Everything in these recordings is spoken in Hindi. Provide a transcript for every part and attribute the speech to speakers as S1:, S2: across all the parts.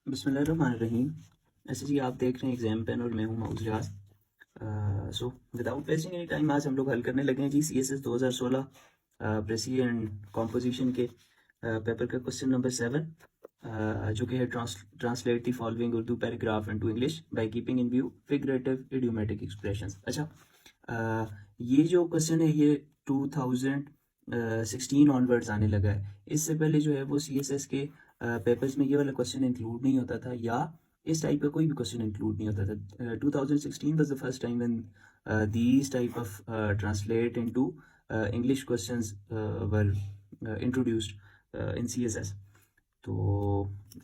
S1: बिस्मिल्लाहिर्रहमानिर्रहीम। ऐसे जी आप देख रहे हैं एग्जाम पेन और मैं हूँ Mauz Riaz. So without wasting any time आज हम लोग हल करने लगे हैं जी CSS 2016 प्रेसी एंड कॉम्पोजिशन के पेपर का क्वेश्चन नंबर 7, जो कि है translate the following Urdu paragraph into English by keeping in view figurative idiomatic expressions. अच्छा, ये जो क्वेश्चन है ये 2016 ऑनवर्ड्स आने लगा है। इससे पहले जो है वो CSS के पेपर्स में ये वाला क्वेश्चन इंक्लूड नहीं होता था, या इस टाइप का कोई भी क्वेश्चन इंक्लूड नहीं होता था। 2016 was the first time when these type of translate into English questions were introduced in CSS। तो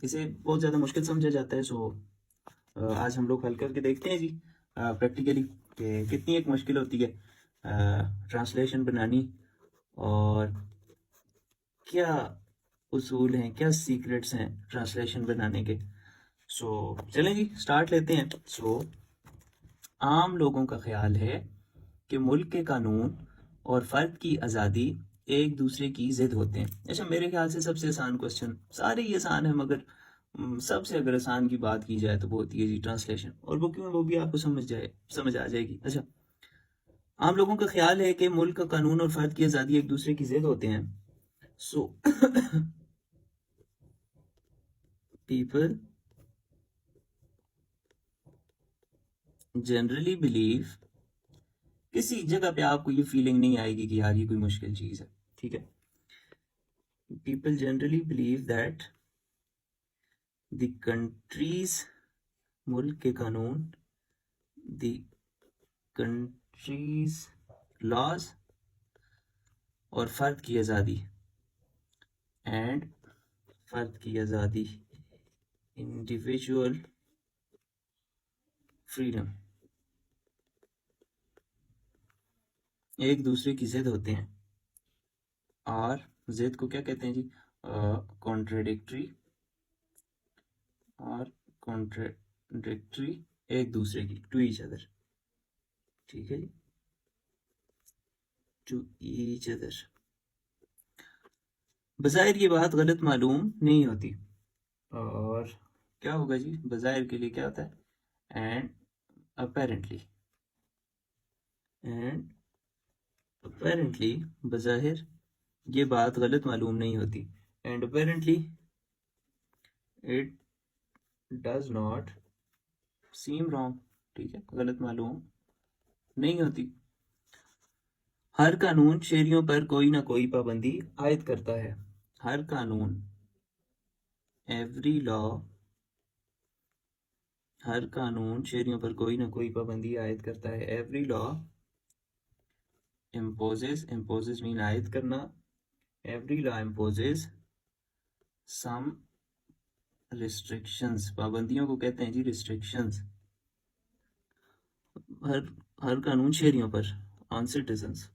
S1: इसे बहुत ज़्यादा मुश्किल समझा जाता है। सो आज हम लोग हल करके देखते हैं जी प्रैक्टिकली कि कितनी एक मुश्किल होती है ट्रांसलेशन बनानी, और क्या उसूल हैं, क्या सीक्रेट्स हैं ट्रांसलेशन बनाने के। सो चलें जी स्टार्ट लेते हैं। सो आम लोगों का ख्याल है कि मुल्क के कानून और फ़र्द की आज़ादी एक दूसरे की ज़िद होते हैं। अच्छा, मेरे ख्याल से सबसे आसान क्वेश्चन, सारे ही आसान है मगर सबसे अगर आसान की बात की जाए तो वो होती है जी ट्रांसलेशन, और वो क्यों, वो भी आपको समझ आ जाएगी। अच्छा, आम लोगों का ख्याल है कि मुल्क का कानून और फ़र्द की आज़ादी एक दूसरे की ज़िद होते हैं। सो पीपल जनरली बिलीव, किसी जगह पे आपको ये फीलिंग नहीं आएगी कि यार ये कोई मुश्किल चीज़ है, ठीक है। People generally believe that the countries, मुल्क के कानून, द कंट्रीज लॉज और फ़र्द की आज़ादी, एंड फ़र्द की आज़ादी, इंडिविजुअल फ्रीडम, एक दूसरे की ज़िद होते हैं। और ज़िद को क्या कहते हैं जी? कॉन्ट्राडिक्टरी, और कॉन्ट्राडिक्टरी एक दूसरे की, टू ईच अदर, ठीक है जी, टू ईच अदर। बज़ाहिर ये बात गलत मालूम नहीं होती, और क्या होगा जी बज़ाहिर के लिए क्या होता है? एंड अपेरेंटली, एंड अपेरेंटली बज़ाहिर ये बात गलत मालूम नहीं होती, and apparently it does not seem wrong, ठीक है, गलत मालूम नहीं होती। हर कानून शहरियों पर कोई ना कोई पाबंदी आयद करता है। हर कानून, एवरी लॉ, हर कानून शहरियों पर कोई ना कोई पाबंदी आयद करता है। Every law imposes, imposes mean आयद करना, every law imposes some restrictions, पाबंदियों को कहते हैं जी रिस्ट्रिक्शंस। हर कानून शहरियों पर, ऑन सिटीजन्स,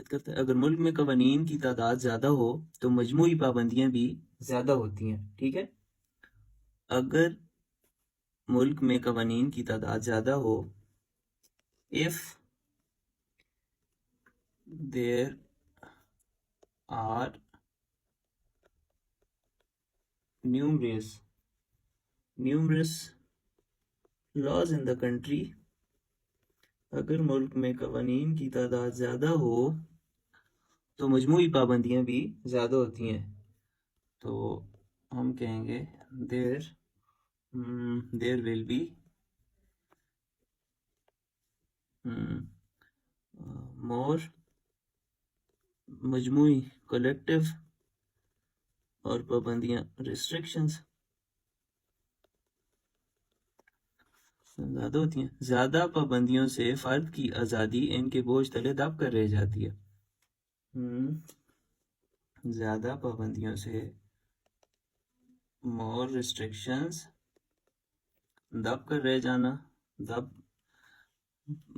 S1: करता है। अगर मुल्क में कवानीन की तादाद ज़्यादा हो तो मजमूई पाबंदियां भी ज़्यादा होती हैं, ठीक है। अगर मुल्क में कवानीन की तादाद ज़्यादा हो, if there are numerous laws in the country, अगर मुल्क में कवानीन की तादाद ज़्यादा हो तो मजमूई पाबंदियां भी ज़्यादा होती हैं। तो हम कहेंगे देयर विल बी मोर मजमूई, कलेक्टिव, और पाबंदियां, रिस्ट्रिक्शंस ज़्यादा होती हैं। ज़्यादा पाबंदियों से फ़र्द की आज़ादी इनके बोझ तले दब कर रह जाती है। ज़्यादा पाबंदियों से, मोर रिस्ट्रिक्शंस, दब कर रह जाना, दब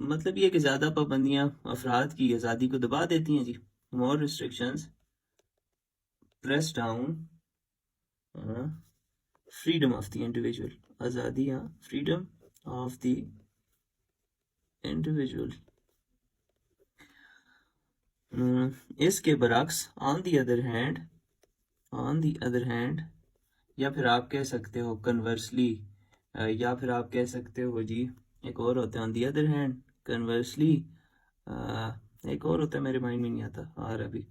S1: मतलब ये कि ज़्यादा पाबंदियां अफराद की आज़ादी को दबा देती हैं जी। More restrictions press down freedom of the individual, आज़ादियाँ, फ्रीडम ऑफ द इंडिविजुअल। इसके बरक्स ऑन दी अदर हैंड, या फिर आप कह सकते हो कन्वर्सली, या फिर आप कह सकते हो जी एक और होता है on the other hand, conversely, एक और होता है मेरे माइंड में नहीं आता और अभी।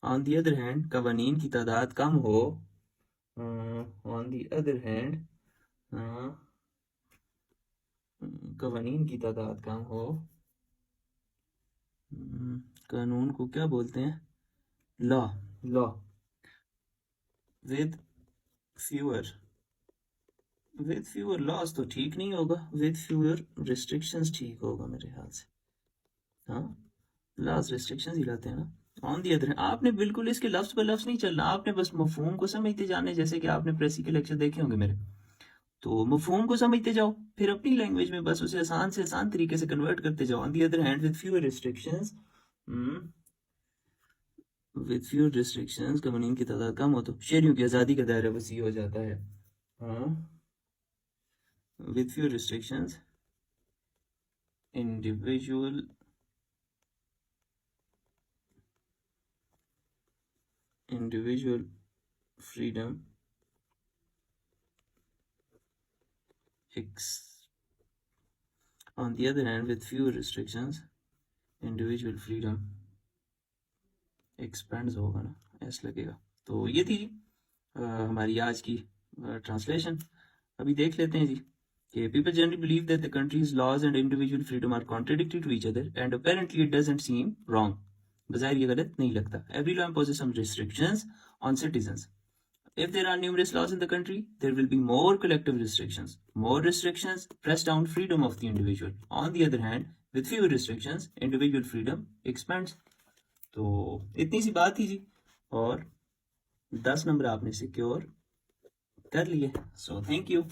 S1: ऑन दी अदर हैंड कवानीन की तादाद कम हो, ऑन दी अदर हैंड कवानीन की तादाद कम हो, कानून को क्या बोलते हैं, लॉ, विद फ्यूअर लॉस तो ठीक नहीं होगा, विद फ्यूअर रिस्ट्रिक्शंस ठीक होगा मेरे ख्याल से। हाँ, लॉस रिस्ट्रिक्शंस ही लाते हैं ना। ऑन दी अदर आपने बिल्कुल इसके लफ्ज पर लफ्ज नहीं चलना, आपने बस मफहूम को समझते जाने, जैसे कि आपने प्रेसी के लेक्चर देखे होंगे मेरे, तो मफहूम को समझते जाओ, फिर अपनी लैंग्वेज में बस उसे आसान से आसान तरीके से कन्वर्ट करते जाओ। On the other hand with fewer restrictions कवानीन की तादाद कम हो तो शहरियों की आज़ादी का दायरा वसी हो जाता है। हाँ, with fewer restrictions individual freedom on the other hand with fewer restrictions individual freedom expands होगा ना, ऐसा लगेगा। तो ये थी हमारी आज की ट्रांसलेशन। अभी देख लेते हैं जी कि people generally believe that the country's laws and individual freedom are contradictory to each other and apparently it doesn't seem wrong। बज़ाहिर ये गलत नहीं लगता। Every law imposes some restrictions on citizens। If there are numerous laws in the country, there will be more collective restrictions. More restrictions press down freedom of the individual. On the other hand, with fewer restrictions, individual freedom expands। तो इतनी सी बात थी जी, और 10 नंबर आपने सिक्योर कर लिए। So thank you.